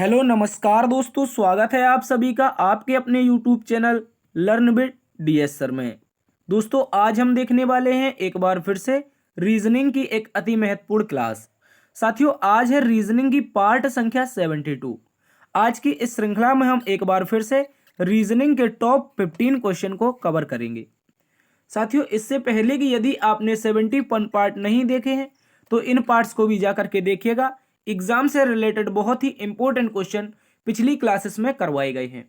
Hello नमस्कार दोस्तों, स्वागत है आप सभी का आपके अपने YouTube channel learn with DS sir में। दोस्तों आज हम देखने वाले हैं एक बार फिर से रीजनिंग की एक अति महत्वपूर्ण क्लास। साथियों आज है रीजनिंग की पार्ट संख्या 72। आज की इस श्रृंखला में हम एक बार फिर से रीजनिंग के टॉप 15 क्वेश्चन को कवर करेंगे। साथियों इससे पहले कि यदि आपने 71 पार्ट नहीं देखे हैं तो इन पार्ट्स को भी जा करके देखिएगा। एग्जाम से रिलेटेड बहुत ही इंपॉर्टेंट क्वेश्चन पिछली क्लासेस में करवाए गए हैं।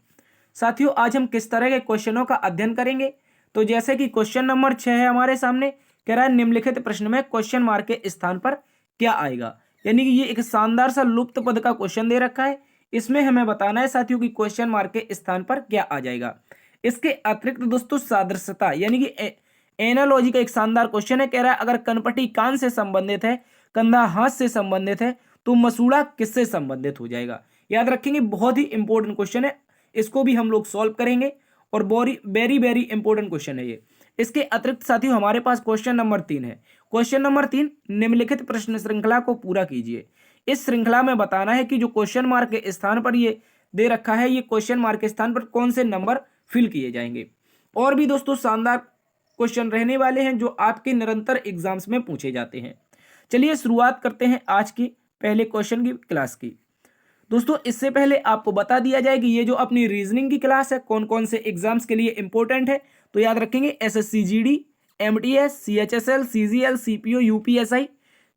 साथियों आज हम किस तरह के क्वेश्चनों का अध्ययन करेंगे, तो जैसे कि क्वेश्चन नंबर 6 है हमारे सामने, कह रहा है निम्नलिखित प्रश्न में क्वेश्चन मार्क के स्थान पर क्या आएगा। यानी कि ये एक शानदार सा लुप्त पद का क्वेश्चन दे रखा है, इसमें हमें बताना है साथियों कि क्वेश्चन मार्क के स्थान पर क्या आ जाएगा। इसके अतिरिक्त दोस्तों सादृश्यता यानी कि एनालॉजी का एक शानदार क्वेश्चन है, कह रहा है अगर कनपटी कान से संबंधित है, कंधा हाथ से संबंधित है तो मसूड़ा किससे संबंधित हो जाएगा। याद रखेंगे बहुत ही इंपॉर्टेंट क्वेश्चन है, इसको भी हम लोग सॉल्व करेंगे और वेरी वेरी इंपॉर्टेंट क्वेश्चन है ये। इसके अतिरिक्त साथियों हमारे पास क्वेश्चन नंबर 3 है। क्वेश्चन नंबर 3, निम्नलिखित प्रश्न श्रृंखला को पूरा कीजिए। इस श्रृंखला में बताना है कि जो क्वेश्चन मार्क के स्थान पर ये दे रखा है, ये क्वेश्चन मार्क के स्थान पर कौन से नंबर फिल किए जाएंगे। और भी दोस्तों शानदार क्वेश्चन रहने वाले हैं जो आपके निरंतर एग्जाम्स में पूछे जाते हैं। चलिए शुरुआत करते हैं आज की पहले क्वेश्चन की क्लास की। दोस्तों इससे पहले आपको बता दिया जाए कि ये जो अपनी रीजनिंग की क्लास है कौन कौन से एग्जाम्स के लिए इंपॉर्टेंट है, तो याद रखेंगे SSC GD, MTS, CHSL, CGL, CPO, UPSI,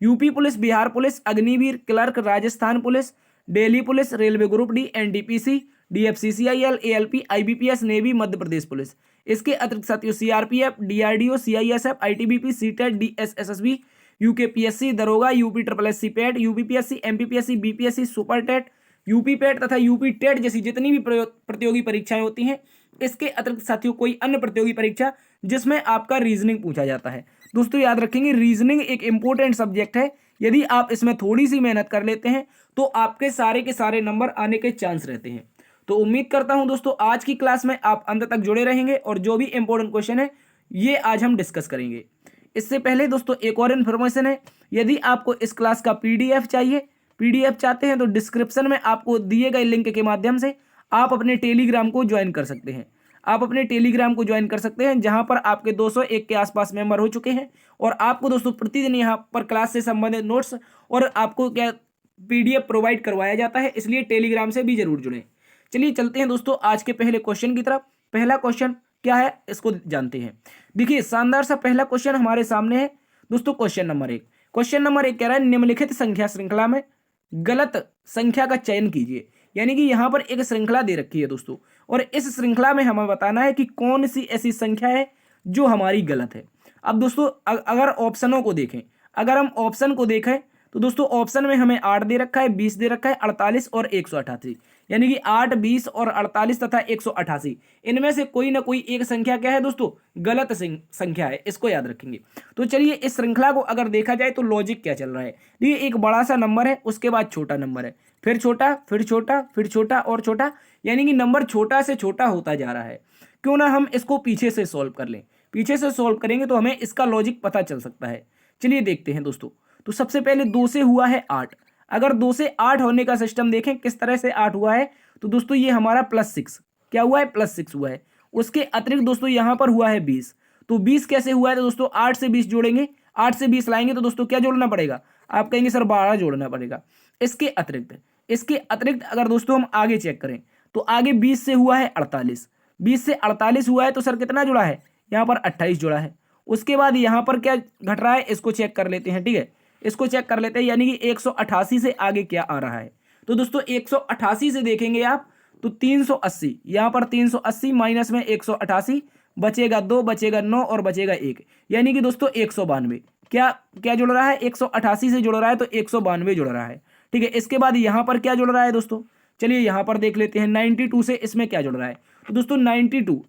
UP police, Bihar police, Agniveer, clerk, Rajasthan police, Delhi police, railway group D, NTPC, DFCCIL, ALP, IBPS, navy, Madhya Pradesh police. इसके अतिरिक्त साथियों CRPF, DRDO, CISF, ITBP, CTET, DSSSB, UKPSC, दरोगा, UP triple SC PET, UPPSC, MPPSC, BPSC, super TET, UP PET तथा UP TET जैसी जितनी भी प्रतियोगी परीक्षाएं होती हैं। इसके अतिरिक्त साथियों कोई अन्य प्रतियोगी परीक्षा जिसमें आपका रीजनिंग पूछा जाता है। दोस्तों याद रखेंगे रीजनिंग एक इंपॉर्टेंट सब्जेक्ट है, यदि आप इसमें थोड़ी सी मेहनत कर लेते हैं तो आपके सारे के सारे नंबर आने के चांस रहते हैं। तो उम्मीद करता हूं दोस्तों आज की क्लास में आप अंत तक जुड़े रहेंगे और जो भी इंपॉर्टेंट क्वेश्चन है ये आज हम डिस्कस करेंगे। इससे पहले दोस्तों एक और इन्फॉर्मेशन है, यदि आपको इस क्लास का पीडीएफ चाहिए, पीडीएफ चाहते हैं तो डिस्क्रिप्शन में आपको दिए गए लिंक के माध्यम से आप अपने टेलीग्राम को ज्वाइन कर सकते हैं। आप अपने टेलीग्राम को ज्वाइन कर सकते हैं जहां पर आपके 201 के आसपास मेंबर हो चुके हैं और आपको दोस्तों प्रतिदिन यहां पर क्लास से संबंधित नोट्स और आपको क्या पीडीएफ प्रोवाइड करवाया जाता है, इसलिए टेलीग्राम से भी जरूर जुड़ें। चलिए चलते हैं दोस्तों आज के पहले क्वेश्चन की तरफ। पहला क्वेश्चन क्या है इसको जानते हैं। देखिए शानदार सा पहला क्वेश्चन हमारे सामने है दोस्तों। क्वेश्चन नंबर 1, क्वेश्चन नंबर 1 कह रहा है निम्नलिखित संख्या श्रृंखला में गलत संख्या का चयन कीजिए। यानी कि यहां पर एक श्रृंखला दे रखी है दोस्तों और इस श्रृंखला में हमें बताना है कि कौन सी ऐसी संख्या है जो हमारी गलत है। अब दोस्तों अगर ऑप्शनों को देखें, अगर हम ऑप्शन को देखें तो दोस्तों ऑप्शन में हमें 8 दे रखा है, 20 दे रखा है, 48 और 188। यानी कि 8, 20 और 48 तथा 188 इनमें से कोई ना कोई एक संख्या क्या है दोस्तों, गलत संख्या है, इसको याद रखेंगे। तो चलिए इस श्रृंखला को अगर देखा जाए तो लॉजिक क्या चल रहा है। देखिए एक बड़ा सा नंबर है, उसके बाद छोटा नंबर है, फिर छोटा, फिर छोटा, फिर छोटा और छोटा, यानी कि नंबर छोटा से छोटा होता जा रहा है। क्यों ना हम इसको पीछे से सॉल्व कर लें, पीछे से सॉल्व करेंगे तो हमें इसका लॉजिक पता चल सकता है। चलिए देखते हैं दोस्तों। तो सबसे पहले 2 से हुआ है 8, अगर 2 से 8 होने का सिस्टम देखें किस तरह से 8 हुआ है, तो दोस्तों ये हमारा +6 क्या हुआ है, +6 हुआ है। उसके अतिरिक्त दोस्तों यहाँ पर हुआ है 20, तो 20 कैसे हुआ है, तो दोस्तों 8 से 20 जोड़ेंगे, 8 से 20 लाएंगे तो दोस्तों क्या जोड़ना पड़ेगा, आप कहेंगे सर 12 जोड़ना पड़ेगा। इसके अतिरिक्त अगर दोस्तों हम आगे चेक करें तो आगे 20 से हुआ है 48, 20 से 48 हुआ है तो सर कितना जुड़ा है, यहाँ पर 28 जुड़ा है। उसके बाद यहाँ पर क्या घट रहा है इसको चेक कर लेते हैं, ठीक है, इसको चेक कर लेते हैं। यानी कि 188 से आगे क्या आ रहा है, तो दोस्तों 188 से देखेंगे आप तो 380, यहाँ पर 380 माइनस में 188 बचेगा 2, बचेगा 9 और बचेगा 1, यानी कि दोस्तों 192। क्या क्या जुड़ रहा है, 188 से जुड़ रहा है तो 192 जुड़ रहा है, ठीक है। इसके बाद यहाँ पर क्या जुड़ रहा है दोस्तों, चलिए यहाँ पर देख लेते हैं 92 से इसमें क्या जुड़ रहा है, तो दोस्तों 92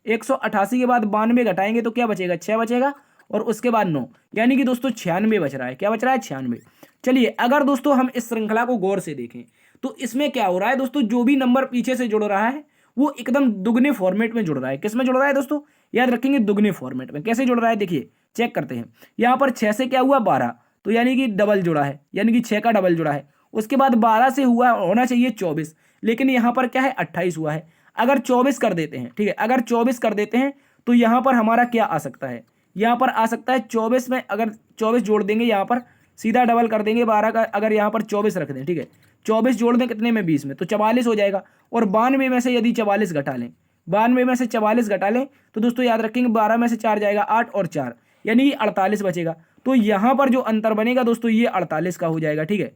188 के बाद 92 घटाएंगे तो क्या बचेगा, 6 बचेगा और उसके बाद 9, यानी कि दोस्तों 96 बच रहा है। क्या बच रहा है, 96। चलिए अगर दोस्तों हम इस श्रृंखला को गौर से देखें तो इसमें क्या हो रहा है दोस्तों, जो भी नंबर पीछे से जुड़ रहा है वो एकदम दुगने फॉर्मेट में जुड़ रहा है। किस में जुड़ रहा है दोस्तों, याद रखेंगे दुगने फॉर्मेट में। कैसे जुड़ रहा है देखिए, चेक करते हैं। यहाँ पर 6 से क्या हुआ 12, तो यानी कि डबल जुड़ा है, यानी कि 6 का डबल जुड़ा है। उसके बाद 12 से हुआ होना चाहिए 24, लेकिन यहाँ पर क्या है 28 हुआ है। अगर 24 कर देते हैं, ठीक है, अगर 24 कर देते हैं तो यहाँ पर हमारा क्या आ सकता है, यहाँ पर आ सकता है 24 में अगर 24 जोड़ देंगे, यहाँ पर सीधा डबल कर देंगे 12 का, अगर यहाँ पर 24 रख दें, ठीक है, 24 जोड़ दें कितने में 20 में, तो 44 हो जाएगा। और 92 में से यदि 44 घटा लें, 92 में से 44 घटा लें तो दोस्तों याद रखेंगे 12 में से 4 जाएगा 8 और 4 यानी 48 बचेगा। तो यहाँ पर जो अंतर बनेगा दोस्तों ये 48 का हो जाएगा, ठीक है,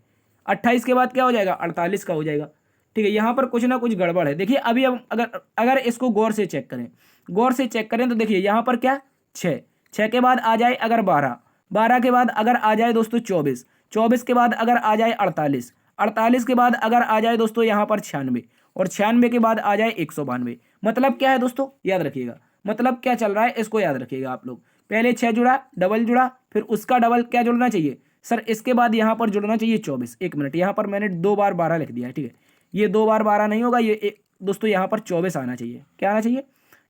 28 के बाद क्या हो जाएगा 48 का हो जाएगा, ठीक है। यहाँ पर कुछ ना कुछ गड़बड़ है। देखिए अभी हम अगर इसको गौर से चेक करें तो देखिए यहाँ पर क्या 6 के बाद आ जाए अगर 12 के बाद अगर आ जाए दोस्तों 24 के बाद अगर आ जाए 48 के बाद अगर आ जाए दोस्तों यहाँ पर 96 और 96 के बाद आ जाए 192। मतलब क्या है दोस्तों, याद रखिएगा, मतलब क्या चल रहा है इसको याद रखिएगा आप लोग। पहले 6 जुड़ा, डबल जुड़ा, फिर उसका डबल क्या जुड़ना चाहिए सर, इसके बाद यहाँ पर जुड़ना चाहिए 24। एक मिनट, यहाँ पर मैंने 2 बार 12 लिख दिया है, ठीक है, ये 2 बार 12 नहीं होगा, ये दोस्तों यहाँ पर 24 आना चाहिए। क्या आना चाहिए,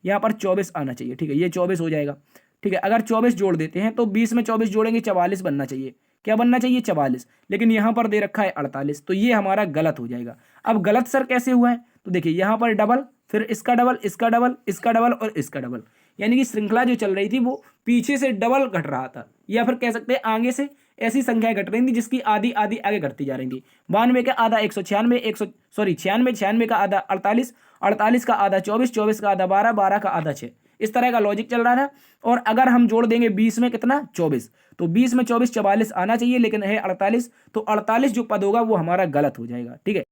यहाँ पर 24 आना चाहिए, ठीक है, ये 24 हो जाएगा, ठीक है। अगर 24 जोड़ देते हैं तो 20 में 24 जोड़ेंगे 44 बनना चाहिए। क्या बनना चाहिए 44, लेकिन यहाँ पर दे रखा है 48, तो ये हमारा गलत हो जाएगा। अब गलत सर कैसे हुआ है, तो देखिए यहाँ पर डबल, फिर इसका डबल, इसका डबल, इसका डबल और इसका डबल, यानी कि श्रृंखला जो चल रही थी वो पीछे से डबल घट रहा था, या फिर कह सकते हैं आगे से ऐसी संख्याएं घट रही थी जिसकी आधी आधी आगे घटती जा रही थी। 92 का आधा 196, 96 का आधा 48 का आधा 24 का आधा 12 का आधा 6, इस तरह का लॉजिक चल रहा था। और अगर हम जोड़ देंगे 20 में कितना 24, तो 20 में 24 44 आना चाहिए, लेकिन है 48, तो 48 जो पद होगा वो हमारा गलत हो जाएगा, ठीक है।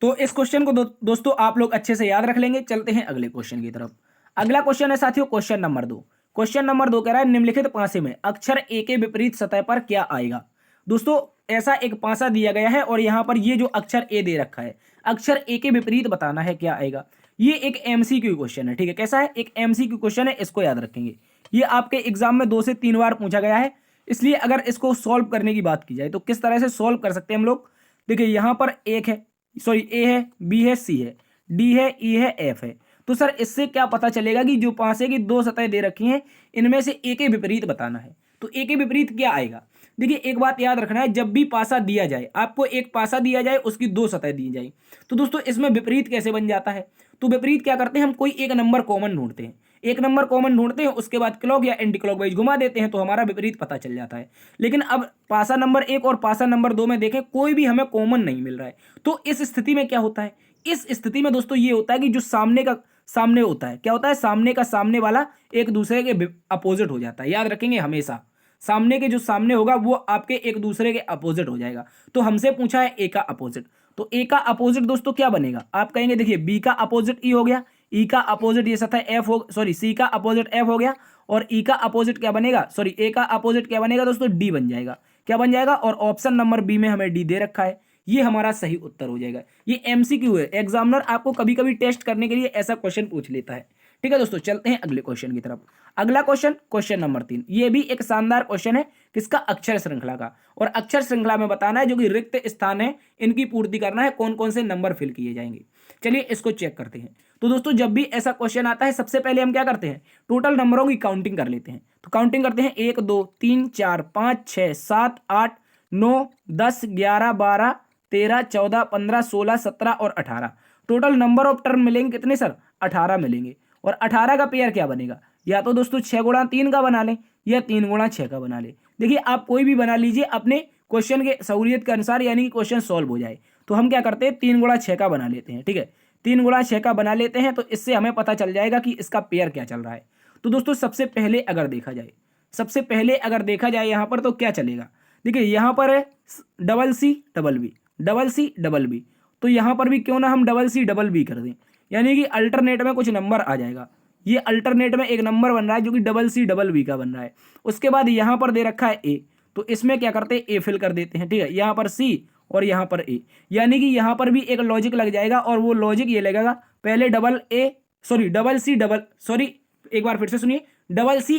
तो इस क्वेश्चन को दोस्तों आप लोग अच्छे से याद रख लेंगे। चलते हैं अगले क्वेश्चन की तरफ। अगला क्वेश्चन है साथियों क्वेश्चन नंबर 2। क्वेश्चन नंबर 2 कह रहा है निम्नलिखित पासे में अक्षर ए के विपरीत सतह पर क्या आएगा। दोस्तों ऐसा एक पासा दिया गया है और यहाँ पर ये जो अक्षर ए दे रखा है, अक्षर ए के विपरीत बताना है क्या आएगा। ये एक एमसीक्यू क्वेश्चन है, ठीक है, कैसा है, एक एमसीक्यू क्वेश्चन है, इसको याद रखेंगे। ये आपके एग्जाम में 2 से 3 बार पूछा गया है, इसलिए अगर इसको सॉल्व करने की बात की जाए तो किस तरह से सॉल्व कर सकते हैं हम लोग। देखिए यहाँ पर एक है, सॉरी ए है, बी है, सी है, डी है, ई है, एफ है। तो सर इससे क्या पता चलेगा कि जो पासे की 2 सतह दे रखी हैं इनमें से ए के विपरीत बताना है। तो ए के विपरीत क्या आएगा। देखिए एक बात याद रखना है, जब भी पासा दिया जाए, आपको एक पासा दिया जाए उसकी 2 सतह दी जाए, तो दोस्तों इसमें विपरीत कैसे बन जाता है। तो विपरीत क्या करते हैं, हम कोई एक नंबर कॉमन ढूंढते हैं, एक नंबर कॉमन ढूंढते हैं, उसके बाद क्लॉक या एंटी क्लॉक वाइज घुमा देते हैं तो हमारा विपरीत पता चल जाता है। लेकिन अब पासा नंबर 1 और पासा नंबर 2 में देखें कोई भी हमें कॉमन नहीं मिल रहा है, तो इस स्थिति में क्या होता है, इस स्थिति में दोस्तों ये होता है कि जो सामने का सामने होता है, क्या होता है, सामने का सामने वाला एक दूसरे के अपोजिट हो जाता है। याद रखेंगे हमेशा सामने के जो सामने होगा वो आपके एक दूसरे के अपोजिट हो जाएगा। तो हमसे पूछा है ए का अपोजिट, तो ए का अपोजिट दोस्तों क्या बनेगा, आप कहेंगे देखिए बी का अपोजिट ई हो गया, ई का अपोजिट ये सतह एफ हो, सॉरी सी का अपोजिट एफ हो गया, और ई का अपोजिट क्या बनेगा, सॉरी ए का अपोजिट क्या बनेगा दोस्तों, डी बन जाएगा। क्या बन जाएगा, और ऑप्शन नंबर बी में हमें डी दे रखा है, ये हमारा सही उत्तर हो जाएगा। ये एमसीक्यू है, एग्जामिनर आपको कभी कभी टेस्ट करने के लिए ऐसा क्वेश्चन पूछ लेता है, ठीक है दोस्तों। चलते हैं अगले क्वेश्चन की तरफ। अगला क्वेश्चन क्वेश्चन नंबर 3, ये भी एक शानदार क्वेश्चन है किसका, अक्षर श्रृंखला का। और अक्षर श्रृंखला में बताना है जो कि रिक्त स्थान है इनकी पूर्ति करना है, कौन कौन से नंबर फिल किए जाएंगे। चलिए इसको चेक करते हैं। तो दोस्तों जब भी ऐसा क्वेश्चन आता है सबसे पहले हम क्या करते हैं, टोटल नंबरों की काउंटिंग कर लेते हैं। तो काउंटिंग करते हैं 1 2 3 4 5 6 7 8 9 10 11 12 13 14 15 16 17 और 18। टोटल नंबर ऑफ टर्म मिलेंगे कितने सर, 18 मिलेंगे। और 18 का पेयर क्या बनेगा, या तो दोस्तों 6 गुणा 3 का बना लें या 3 गुणा 6 का बना लें। देखिए आप कोई भी बना लीजिए अपने क्वेश्चन के सहूलियत के अनुसार, यानी कि क्वेश्चन सॉल्व हो जाए। तो हम क्या करते हैं 3 गुणा 6 का बना लेते हैं, ठीक है, 3 गुणा 6 का बना लेते हैं, तो इससे हमें पता चल जाएगा कि इसका पेयर क्या चल रहा है। तो दोस्तों सबसे पहले अगर देखा जाए यहाँ पर तो क्या चलेगा, देखिए यहाँ पर है double C double B, double C double B, तो यहाँ पर भी क्यों ना हम डबल सी डबल बी कर दें, यानी कि अल्टरनेट में कुछ नंबर आ जाएगा। ये अल्टरनेट में एक नंबर बन रहा है जो कि डबल सी डबल बी का बन रहा है। उसके बाद यहाँ पर दे रखा है ए, तो इसमें क्या करते हैं ए फिल कर देते हैं, ठीक है, यहाँ पर सी और यहाँ पर ए, यानी कि यहाँ पर भी एक लॉजिक लग जाएगा। और वो लॉजिक ये लगेगा, पहले डबल सी डबल, सॉरी एक बार फिर से सुनिए, डबल सी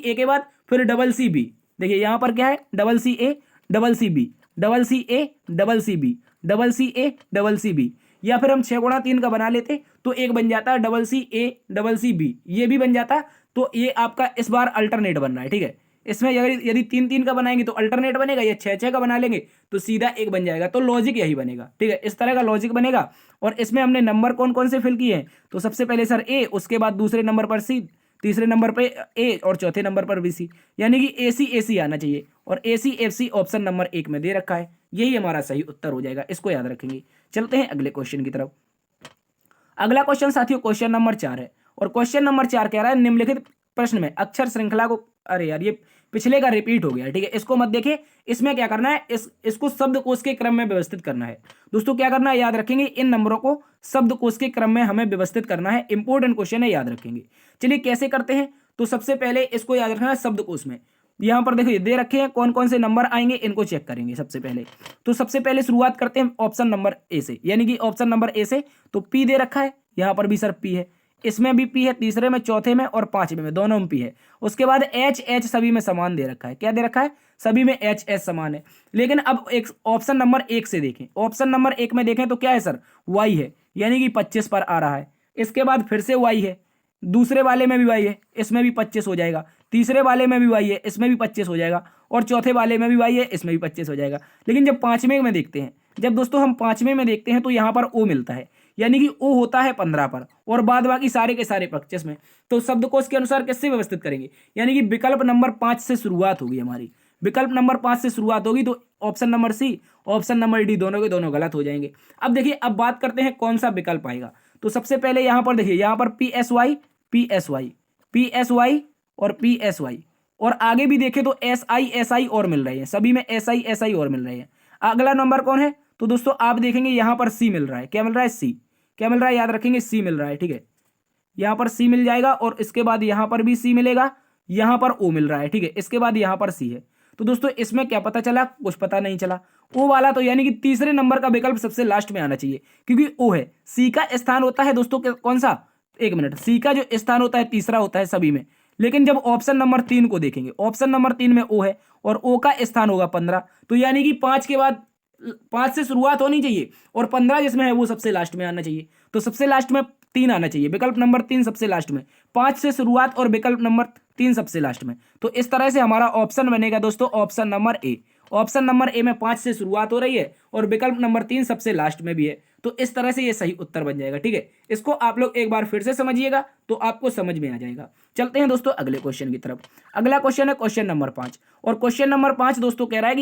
ए के बाद फिर डबल सी बी। देखिए यहाँ पर क्या है, double C A double C B, double C A double C B, double C A double C B, या फिर हम 6 गुणा 3 का बना लेते तो एक बन जाता double C A double C B, ये भी बन जाता। तो ये आपका इस बार अल्टरनेट बन रहा है, ठीक है, इसमें यदि 3-3 का बनाएंगे तो अल्टरनेट बनेगा, या 6-6 का बना लेंगे तो सीधा एक बन जाएगा। तो लॉजिक यही बनेगा, ठीक है, इस तरह का लॉजिक बनेगा। और इसमें हमने नंबर कौन कौन से फिल किए हैं, तो सबसे पहले सर ए, उसके बाद दूसरे नंबर पर सी, तीसरे नंबर पे ए और चौथे नंबर पर भी सी, यानी कि ए सी आना चाहिए। और AC ऑप्शन नंबर 1 में दे रखा है, यही हमारा सही उत्तर हो जाएगा, इसको याद रखेंगे। चलते हैं अगले क्वेश्चन की तरफ। अगला क्वेश्चन साथियों क्वेश्चन नंबर 4 है, और क्वेश्चन नंबर 4 कह रहा है निम्नलिखित प्रश्न में अक्षर श्रृंखला को, अरे यार ये पिछले का रिपीट हो गया, ठीक है, इसको मत देखिए। इसमें क्या करना है, इसको शब्दकोश के क्रम में व्यवस्थित करना है। दोस्तों क्या करना है, याद रखेंगे इन नंबरों को शब्दकोश के क्रम में हमें व्यवस्थित करना है। इंपॉर्टेंट क्वेश्चन है, याद रखेंगे। चलिए कैसे करते हैं, तो सबसे पहले इसको याद रखना है शब्दकोश में। यहाँ पर देखिए दे रखे हैं कौन कौन से नंबर आएंगे, इनको चेक करेंगे सबसे पहले। तो सबसे पहले शुरुआत करते हैं ऑप्शन नंबर ए से, यानी कि ऑप्शन नंबर ए से। तो पी दे रखा है, यहाँ पर भी सर पी है, इसमें भी पी है, तीसरे में, चौथे में और पांचवें में, दोनों में पी है। उसके बाद एच सभी में समान दे रखा है, क्या दे रखा है, सभी में एच समान है। लेकिन अब एक ऑप्शन नंबर 1 से देखें, ऑप्शन नंबर 1 में देखें तो क्या है सर, वाई है, यानी कि 25 पर आ रहा है। इसके बाद फिर से वाई है, दूसरे वाले में भी वाई है, इसमें भी 25 हो जाएगा। तीसरे वाले में भी वाई है, इसमें भी 25 हो जाएगा। और चौथे वाले में भी वाई है, इसमें भी 25 हो जाएगा। लेकिन जब पांचवें में देखते हैं, जब दोस्तों हम पांचवें में देखते हैं तो यहाँ पर ओ मिलता है, यानी कि ओ होता है 15 पर, और बाद बाकी सारे के सारे 25 में। तो शब्दकोश के अनुसार किससे व्यवस्थित करेंगे, यानी कि विकल्प नंबर 5 से शुरुआत होगी हमारी, विकल्प नंबर 5 से शुरुआत होगी। तो option number C, option number D, दोनों के दोनों गलत हो जाएंगे। अब देखिए, अब बात करते हैं कौन सा विकल्प आएगा। तो सबसे पहले यहाँ पर देखिए, यहाँ पर PSY PSY PSY और PSY, और आगे भी देखें तो SI और मिल रहे हैं, सभी में SI और मिल रहे हैं। अगला नंबर कौन है, तो दोस्तों आप देखेंगे यहाँ पर सी मिल रहा है, क्या मिल रहा है, सी, क्या मिल रहा है, याद रखेंगे सी मिल रहा है, ठीक है, यहाँ पर सी मिल जाएगा। और इसके बाद यहाँ पर भी सी मिलेगा, यहाँ पर ओ मिल रहा है, ठीक है, इसके बाद यहाँ पर सी है। तो दोस्तों इसमें क्या पता चला, कुछ पता नहीं चला। ओ वाला तो यानी कि तीसरे नंबर का विकल्प सबसे लास्ट में आना चाहिए, क्योंकि ओ है। सी का स्थान होता है दोस्तों कौन सा, एक मिनट, सी का जो स्थान होता है तीसरा होता है सभी में। लेकिन जब ऑप्शन नंबर 3 को देखेंगे, ऑप्शन नंबर 3 में ओ है और ओ का स्थान होगा 15, तो यानी कि 5 के बाद 5 से शुरुआत होनी चाहिए और 15 जिसमें है वो सबसे लास्ट में आना चाहिए। तो सबसे लास्ट में 3 आना चाहिए, विकल्प नंबर 3 सबसे लास्ट में, 5 से शुरुआत और विकल्प नंबर 3 सबसे लास्ट में। तो इस तरह से हमारा ऑप्शन बनेगा दोस्तों option number A. Option number A में 5 से शुरुआत हो रही है और विकल्प नंबर 3 सबसे लास्ट में भी है। तो इस तरह से ये सही उत्तर बन जाएगा, ठीक है। इसको आप लोग एक बार फिर से समझिएगा तो आपको समझ में आ जाएगा। चलते हैं दोस्तों अगले क्वेश्चन की तरफ। अगला क्वेश्चन है क्वेश्चन नंबर 5, और क्वेश्चन नंबर 5 दोस्तों कह रहा है कि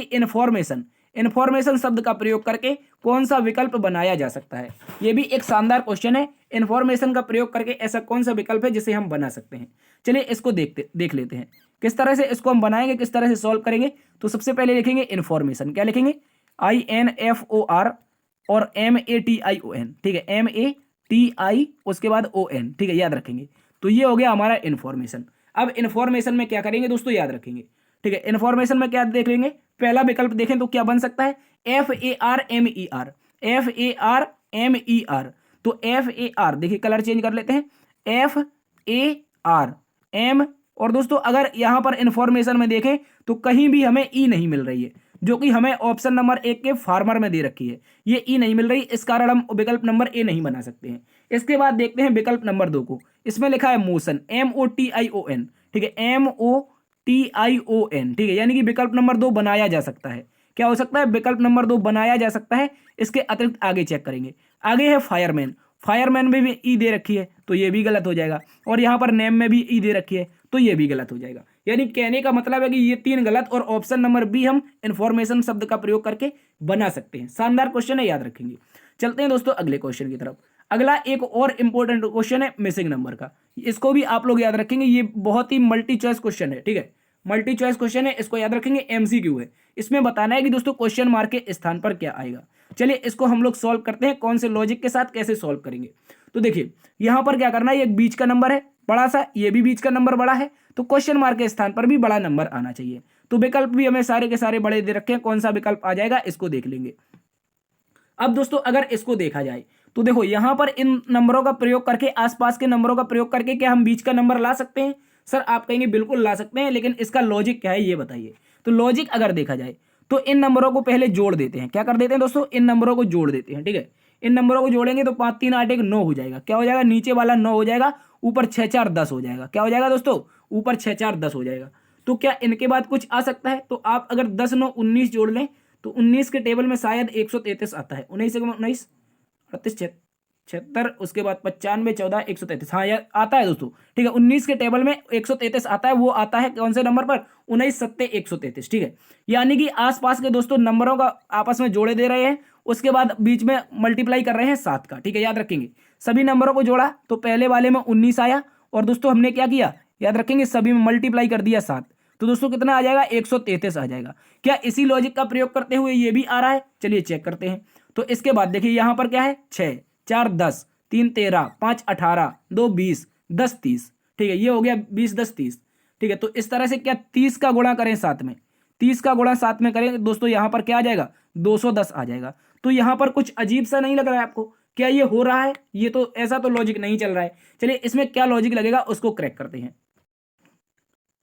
इन्फॉर्मेशन शब्द का प्रयोग करके कौन सा विकल्प बनाया जा सकता है। यह भी एक शानदार क्वेश्चन है, इन्फॉर्मेशन का प्रयोग करके ऐसा कौन सा विकल्प है जिसे हम बना सकते हैं। चलिए इसको देख लेते हैं किस तरह से इसको हम बनाएंगे, किस तरह से सॉल्व करेंगे। तो सबसे पहले लिखेंगे इन्फॉर्मेशन, क्या लिखेंगे, INFOR और MATION, ठीक है, MATI उसके बाद ON, ठीक है, याद रखेंगे। तो ये हो गया हमारा इन्फॉर्मेशन। अब इन्फॉर्मेशन में क्या करेंगे दोस्तों, याद रखेंगे, ठीक है। इन्फॉर्मेशन में क्या देख लेंगे, पहला विकल्प देखें तो क्या बन सकता है, FARMER, FARMER। तो FAR देखिए कलर चेंज कर लेते हैं, FARM। और दोस्तों अगर यहां पर इन्फॉर्मेशन में देखें तो कहीं भी हमें ई नहीं मिल रही है, जो कि हमें ऑप्शन नंबर 1 के फार्मर में दे रखी है, ये ई नहीं मिल रही, इस कारण हम विकल्प नंबर ए नहीं बना सकते हैं। इसके बाद देखते हैं विकल्प नंबर 2 को, इसमें लिखा है मोशन, MOTION, ठीक है, MOTION, ठीक है, यानी कि विकल्प नंबर 2 बनाया जा सकता है। क्या हो सकता है, विकल्प नंबर 2 बनाया जा सकता है। इसके अतिरिक्त आगे चेक करेंगे, आगे है फायरमैन, फायरमैन में भी ई दे रखी है तो ये भी गलत हो जाएगा, और यहाँ पर नेम में भी ई दे रखी है तो ये भी गलत हो जाएगा। यानी कहने का मतलब है कि ये 3 गलत और ऑप्शन नंबर बी हम इन्फॉर्मेशन शब्द का प्रयोग करके बना सकते हैं। शानदार क्वेश्चन है, याद रखेंगे। चलते हैं दोस्तों अगले क्वेश्चन की तरफ। अगला एक और इंपॉर्टेंट क्वेश्चन है मिसिंग नंबर का, इसको भी आप लोग याद रखेंगे, ये बहुत ही मल्टी चॉइस क्वेश्चन है, ठीक है, मल्टी चॉइस क्वेश्चन है, इसको याद रखेंगे, MCQ है। इसमें बताना है कि दोस्तों क्वेश्चन मार्क के स्थान पर क्या आएगा। चलिए इसको हम लोग सॉल्व करते हैं, कौन से लॉजिक के साथ कैसे सॉल्व करेंगे। तो देखिए यहां पर क्या करना है, ये बीच का नंबर है बड़ा सा, ये भी बीच का नंबर बड़ा है, तो क्वेश्चन मार्क के स्थान पर भी बड़ा नंबर आना चाहिए। तो विकल्प भी हमें सारे के सारे बड़े दे रखे हैं, कौन सा विकल्प आ जाएगा इसको देख लेंगे। अब दोस्तों अगर इसको देखा जाए तो देखो यहां पर इन नंबरों का प्रयोग करके, आसपास के नंबरों का प्रयोग करके क्या हम बीच का नंबर ला सकते हैं। सर आप कहेंगे बिल्कुल ला सकते हैं, लेकिन इसका लॉजिक क्या है ये बताइए। तो लॉजिक अगर देखा जाए तो इन नंबरों को पहले जोड़ देते हैं, क्या कर देते हैं दोस्तों, इन नंबरों को जोड़ देते हैं, ठीक है। इन नंबरों को जोड़ेंगे तो 5 3 8 1 9 हो जाएगा, क्या हो जाएगा, नीचे वाला 9 हो जाएगा, ऊपर 6 4 10 हो जाएगा, क्या हो जाएगा दोस्तों, ऊपर 6 4 10 हो जाएगा। तो क्या इनके बाद कुछ आ सकता है? तो आप अगर 10 9 19 जोड़ लें तो 19 के टेबल में शायद 133 आता है। 19 19 38 76, उसके बाद 95 14 133, हाँ यार आता है दोस्तों, ठीक है। 19 के टेबल में 133 आता है, वो आता है कौन से नंबर पर? 19 सत्ते 133, ठीक है। यानी कि आसपास के दोस्तों नंबरों का आपस में जोड़े दे रहे हैं, उसके बाद बीच में मल्टीप्लाई कर रहे हैं 7 का, ठीक है, याद रखेंगे। सभी नंबरों को जोड़ा तो पहले वाले में 19 आया, और दोस्तों हमने क्या किया, याद रखेंगे, सभी में मल्टीप्लाई कर दिया 7, तो दोस्तों कितना आ जाएगा? 133 आ जाएगा। क्या इसी लॉजिक का प्रयोग करते हुए ये भी आ रहा है? चलिए चेक करते हैं। तो इसके बाद देखिए यहां पर क्या है, 6 4 10, 3 13, 5 18, 2 20, 10 30, ठीक है, ये हो गया 20 10 30, ठीक है। तो इस तरह से क्या 30 का गुणा करें साथ में, 30 का गुणा साथ में करें दोस्तों, यहां पर क्या आ जाएगा? 210 आ जाएगा। तो यहां पर कुछ अजीब सा नहीं लग रहा है आपको? क्या ये हो रहा है? ये तो ऐसा तो लॉजिक नहीं चल रहा है। चलिए इसमें क्या लॉजिक लगेगा उसको क्रैक करते हैं।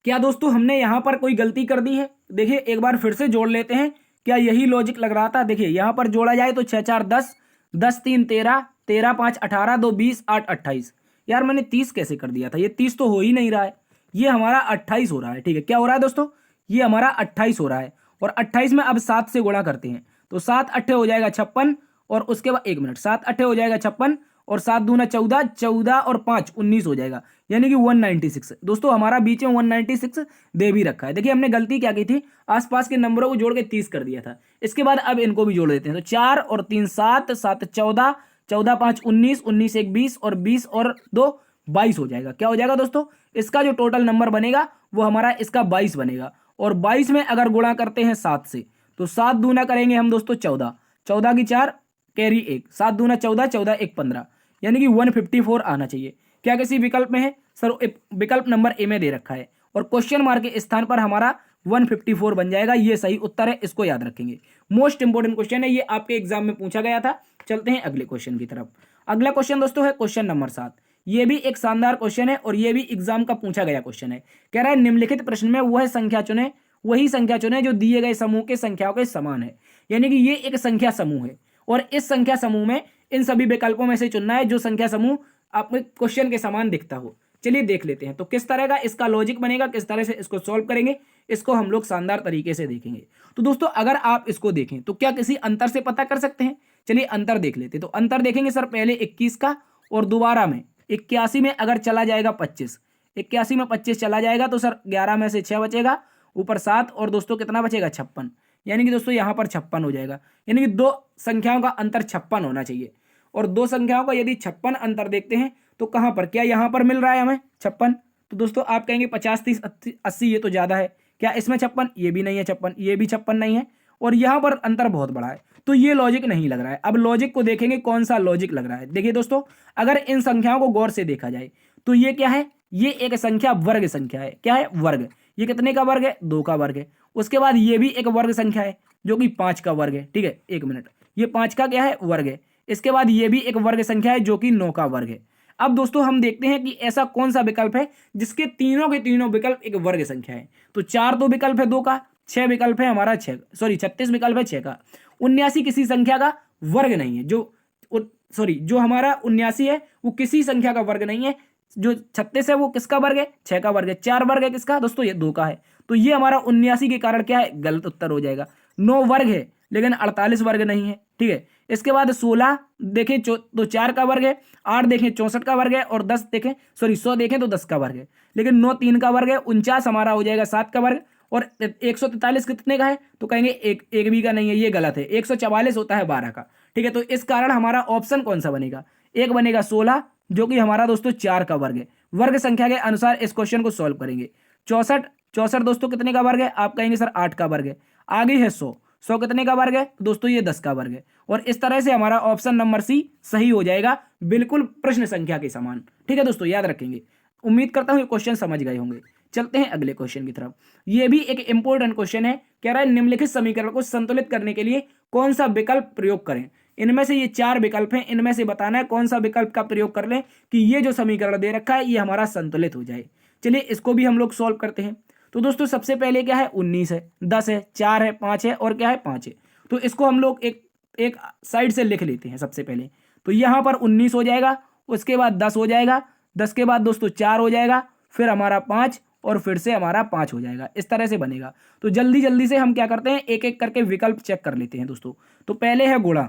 क्या दोस्तों हमने यहां पर कोई गलती कर दी है? देखिए एक बार फिर से जोड़ लेते हैं। क्या यही लॉजिक लग रहा था? देखिए यहां पर जोड़ा जाए तो 6 4 10, 10 3 13, 13 5 18, 2 20, 8 28। यार मैंने 30 कैसे कर दिया था? ये 30 तो हो ही नहीं रहा है, ये हमारा 28 हो रहा है, ठीक है। क्या हो रहा है दोस्तों? ये हमारा 28 हो रहा है, और 28 में अब 7 से गुणा करते हैं तो 7 अट्ठे हो जाएगा 56, और उसके बाद 1 मिनट, 7 अट्ठे हो जाएगा 56, और 7 दूना 14, 14 और 5 19 हो जाएगा, यानी कि 196। दोस्तों हमारा बीच में 196 दे भी रखा है। देखिए हमने गलती क्या की थी, आसपास के नंबरों को जोड़ के 30 कर दिया था। इसके बाद अब इनको भी जोड़ देते हैं, तो 4 और 3 7, 7 14, 14 5 19, 19 1 20, और 20 और 2 22 हो जाएगा। क्या हो जाएगा दोस्तों? इसका जो टोटल नंबर बनेगा वो हमारा इसका 22 बनेगा, और 22 में अगर गुणा करते हैं 7 से तो 7 दूना करेंगे हम दोस्तों 14, 14 की 4 कैरी 1, 7 दूना 14, 14 1 15, यानी कि 154 आना चाहिए। क्या किसी विकल्प में है? सर विकल्प नंबर ए में दे रखा है, और क्वेश्चन मार्क के स्थान पर हमारा 154 बन जाएगा। ये सही उत्तर है, इसको याद रखेंगे। मोस्ट इंपोर्टेंट क्वेश्चन है, ये आपके एग्जाम में पूछा गया था। चलते हैं अगले क्वेश्चन की तरफ। अगला क्वेश्चन दोस्तों है क्वेश्चन नंबर 7। ये भी एक शानदार क्वेश्चन है, और ये भी एग्जाम का पूछा गया क्वेश्चन है। कह रहा है निम्नलिखित प्रश्न में वही संख्या चुने जो दिए गए समूह के संख्याओं के समान है। यानी कि ये एक संख्या समूह है, और इस संख्या समूह में इन सभी विकल्पों में से चुनना है जो संख्या समूह आपको क्वेश्चन के समान दिखता हो। चलिए देख लेते हैं तो किस तरह का इसका लॉजिक बनेगा, किस तरह से इसको सॉल्व करेंगे, इसको हम लोग शानदार तरीके से देखेंगे। तो दोस्तों अगर आप इसको देखें तो क्या किसी अंतर से पता कर सकते हैं? चलिए अंतर देख लेते हैं। तो अंतर देखेंगे सर पहले 21 का, और दोबारा में 81 में अगर चला जाएगा 25, 81 में 25 चला जाएगा तो सर 11 में से 6 बचेगा, ऊपर 7, और दोस्तों कितना बचेगा? 56, यानी कि दोस्तों यहाँ पर 56 हो जाएगा। यानी कि दो संख्याओं का अंतर 56 होना चाहिए, और दो संख्याओं का यदि 56 अंतर देखते हैं तो कहां पर, क्या यहां पर मिल रहा है हमें 56? तो दोस्तों आप कहेंगे 50 30 80 ये तो ज्यादा है। क्या इसमें 56? ये भी नहीं है 56, ये भी 56 नहीं है, और यहां पर अंतर बहुत बड़ा है, तो ये लॉजिक नहीं लग रहा है। अब लॉजिक को देखेंगे कौन सा लॉजिक लग रहा है। देखिए दोस्तों अगर इन संख्याओं को गौर से देखा जाए तो ये क्या है, ये एक संख्या वर्ग संख्या है। क्या है? वर्ग। ये कितने का वर्ग है? 2 का वर्ग है। उसके बाद ये भी एक वर्ग संख्या है जो कि 5 का वर्ग है, ठीक है, 1 मिनट, ये 5 का क्या है? वर्ग है। इसके बाद ये भी एक वर्ग संख्या है जो कि 9 का वर्ग है। अब दोस्तों हम देखते हैं कि ऐसा कौन सा विकल्प है जिसके तीनों के तीनों विकल्प एक वर्ग संख्या है। तो 4 तो विकल्प है 2 का, 6 विकल्प है हमारा 36 विकल्प है 6 का। 79 किसी संख्या का वर्ग नहीं है, जो हमारा 79 है वो किसी संख्या का वर्ग नहीं है। जो 36 है वो किसका वर्ग है? 6 का वर्ग है। 4 वर्ग है किसका दोस्तों? ये 2 का है। तो ये हमारा 79 के कारण क्या है? गलत उत्तर हो जाएगा। 9 वर्ग है लेकिन 48 वर्ग नहीं है, ठीक है। इसके बाद 16 देखें तो 4 का वर्ग है, 8 देखें 64 का वर्ग है, और 10 देखें 100 देखें तो 10 का वर्ग है, लेकिन 9 3 का वर्ग है। 49 हमारा हो जाएगा 7 का वर्ग, और 143 कितने का है? तो कहेंगे एक भी का नहीं है, ये गलत है। 144 होता है 12 का, ठीक है। तो इस कारण हमारा ऑप्शन कौन सा बनेगा? एक बनेगा 16 जो कि हमारा दोस्तों 4 का वर्ग है। वर्ग संख्या के अनुसार इस क्वेश्चन को सॉल्व करेंगे। 64 दोस्तों कितने का वर्ग है? आप कहेंगे सर 8 का वर्ग है। आगे है 100 कितने का वर्ग है? दोस्तों ये 10 का वर्ग है। और इस तरह से हमारा ऑप्शन नंबर सी सही हो जाएगा, बिल्कुल प्रश्न संख्या के समान, ठीक है दोस्तों, याद रखेंगे। उम्मीद करता हूं ये क्वेश्चन समझ गए होंगे। चलते हैं अगले क्वेश्चन की तरफ। ये भी एक इंपॉर्टेंट क्वेश्चन है। कह रहा है निम्नलिखित समीकरण को संतुलित करने के लिए कौन सा विकल्प प्रयोग करें। इनमें से ये 4 विकल्प हैं, इनमें से बताना है कौन सा विकल्प का प्रयोग कर लें कि ये जो समीकरण दे रखा है ये हमारा संतुलित हो जाए। चलिए इसको भी हम लोग सॉल्व करते हैं। तो दोस्तों सबसे पहले क्या है? 19 है, 10 है, 4 है, 5 है, और क्या है? 5 है। तो इसको हम लोग एक साइड से लिख लेते हैं सबसे पहले। तो यहां पर 19 हो जाएगा, उसके बाद 10 हो जाएगा, 10 के बाद दोस्तों 4 हो जाएगा, फिर हमारा 5, और फिर से हमारा 5 हो जाएगा। इस तरह से बनेगा। तो जल्दी जल्दी से हम क्या करते हैं, एक एक करके विकल्प चेक कर लेते हैं दोस्तों। तो पहले है गुणा,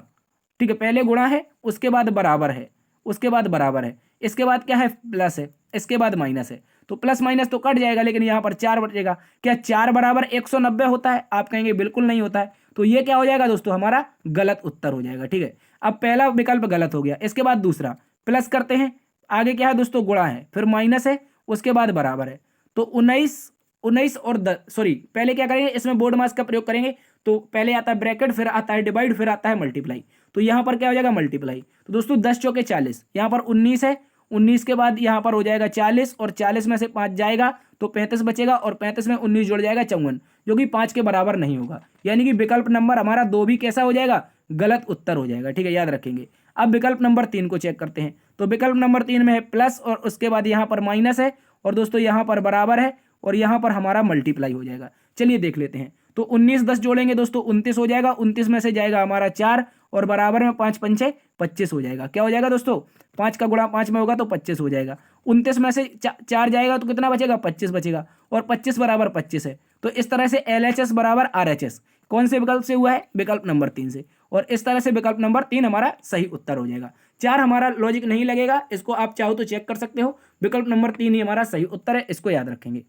ठीक है, पहले गुणा है, उसके बाद बराबर है, उसके बाद बराबर है, इसके बाद क्या है, प्लस है, इसके बाद माइनस है। तो प्लस माइनस तो कट जाएगा, लेकिन यहाँ पर 4 बचेगा। क्या 4 बराबर 190 होता है? आप कहेंगे बिल्कुल नहीं होता है। तो ये क्या हो जाएगा दोस्तों, हमारा गलत उत्तर हो जाएगा। ठीक है, अब पहला विकल्प गलत हो गया। इसके बाद दूसरा, प्लस करते हैं, आगे क्या है दोस्तों, गुणा है, फिर माइनस है, उसके बाद बराबर है। तो 19 19 और 10, सॉरी, पहले क्या करेंगे, इसमें बोर्ड मास का प्रयोग करेंगे। तो पहले आता है ब्रैकेट, फिर आता है डिवाइड, फिर आता है मल्टीप्लाई। तो यहाँ पर क्या हो जाएगा, मल्टीप्लाई। तो दोस्तों 10 चौके 40, यहाँ पर 19 है, 19 के बाद यहाँ पर हो जाएगा 40, और 40 में से 5 जाएगा तो 35 बचेगा, और 35 में 19 जुड़ जाएगा 54, जो कि 5 के बराबर नहीं होगा। यानी कि विकल्प नंबर हमारा 2 भी कैसा हो जाएगा, गलत उत्तर हो जाएगा। ठीक है, याद रखेंगे। अब विकल्प नंबर 3 को चेक करते हैं। तो विकल्प नंबर 3 में है प्लस, और उसके बाद यहाँ पर माइनस है, और दोस्तों यहाँ पर बराबर है, और यहाँ पर हमारा मल्टीप्लाई हो जाएगा। चलिए देख लेते हैं। तो 19 10 जोड़ेंगे दोस्तों, 29 हो जाएगा। 29 में से जाएगा हमारा 4, और बराबर में 5 पंचे 25 हो जाएगा। क्या हो जाएगा दोस्तों, 5 का गुणा 5 में होगा तो 25 हो जाएगा। 29 में से 4 जाएगा तो कितना बचेगा, 25 बचेगा, और 25 बराबर 25 है। तो इस तरह से LHS बराबर RHS कौन से विकल्प से हुआ है, विकल्प नंबर 3 से। और इस तरह से विकल्प नंबर 3 हमारा सही उत्तर हो जाएगा। 4 हमारा लॉजिक नहीं लगेगा, इसको आप चाहो तो चेक कर सकते हो। विकल्प नंबर 3 ही हमारा सही उत्तर है, इसको याद रखेंगे।